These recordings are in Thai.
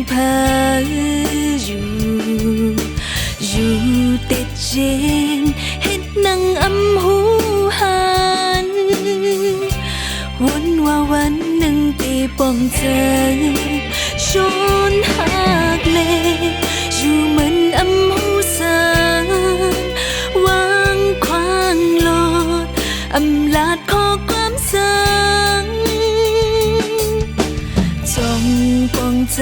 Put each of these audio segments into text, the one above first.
เพออยู่ติดเจนเฮ็ดนังอำหูหันวนว่าวันหนึ่งตีปองเจอชนหักเลอยู่เหมือนอำหูสาวางควางโลดอำลาดข้อความสังจงปองใจ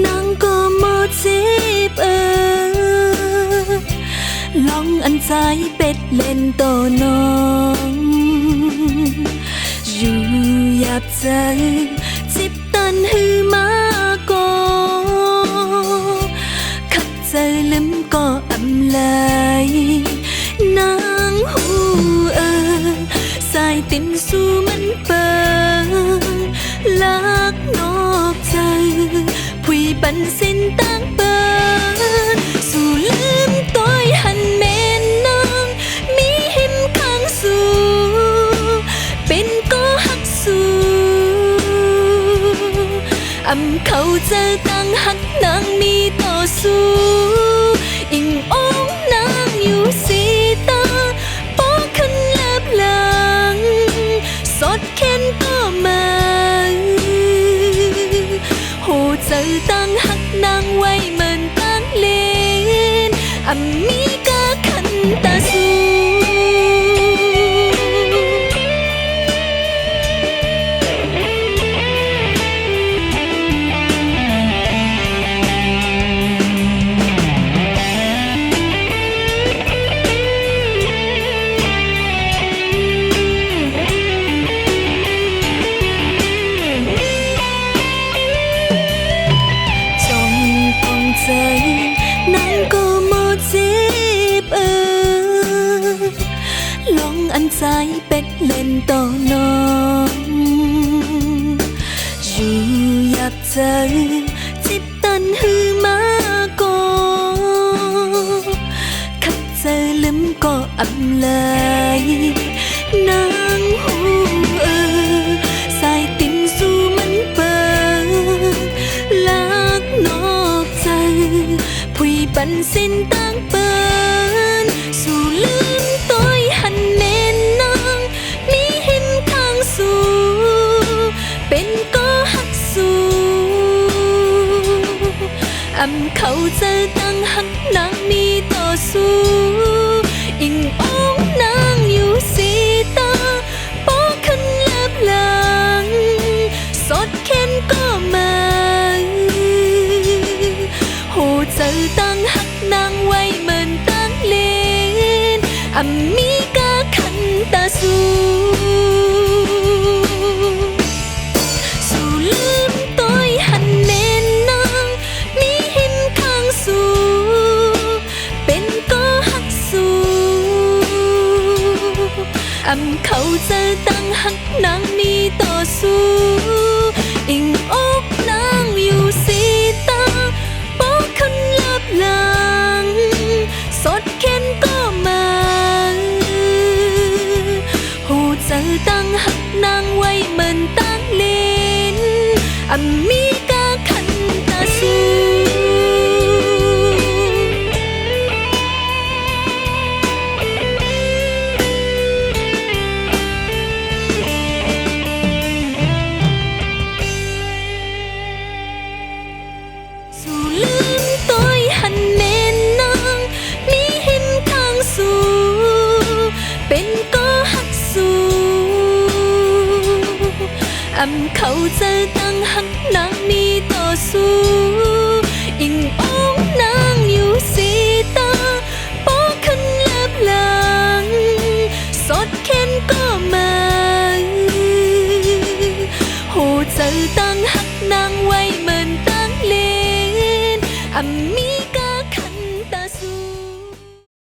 นางก็หมดสิบลองอันใจเป็ดเล่นโตน้องอยู่หยาบใจจิบตันหือมาก็ขัดใจลืมก็อำลายนางหูสายตินสู้มันเปิดลักนอกใจผุยปันสินตั้งเปิดสู่ลืมต้อยหันเมนนางมีหิมข้างสู่เป็นก็หักสู่อำเขาเจอตั้งหักนางมีต่อสู้อิงองนางอยู่สีตาปอขึ้นเล็บหลังสดเข็นก็มาโหเจอตั้งหักนางไว้เหมือนตั้งเลนอำมีกาขันตาสู้นางก็หมดสิบลองอันใจเป็ดเล่นต่อน้องอยู่อยากเจอจิบตันหือมาก็ขัดเจอลืมก็อำลายนางหูสายตินสู้มันเปิดลักนอกใจผุยปันสินตั้งเปินสู่ลืมต้อยหันเน้นนางมีหิมข้างสู่เป็นก็หักสู่อำเขาเจอตั้งหักนางมีต่อสู้อิงองนางอยู่สีตาปอขึ้นเล็บหลังสดเข็นก็มาโหเจอตั้งหักนางไว้เหมือนตั้งเลนอำมีกาขันตาสู้สู่ลืมต้อยหันเน้นนางมีหิมข้างสู่เป็นก็หักสู่อำเขาเจอตั้งหักนางมีต่อสู้อิงอกนางอยู่สีตาปอขึ้นเล็บหลังสดเข็นก็มาโหเจอตั้งหักนางไว้เหมือนตั้งเลนอำมีกาขันตาสู้ลืมต้อยหันเน้นนางมีหิมข้างสู่เป็นก็หักสู่อำเขาเจอตั้งหักนางมีต่อสู้อิงอง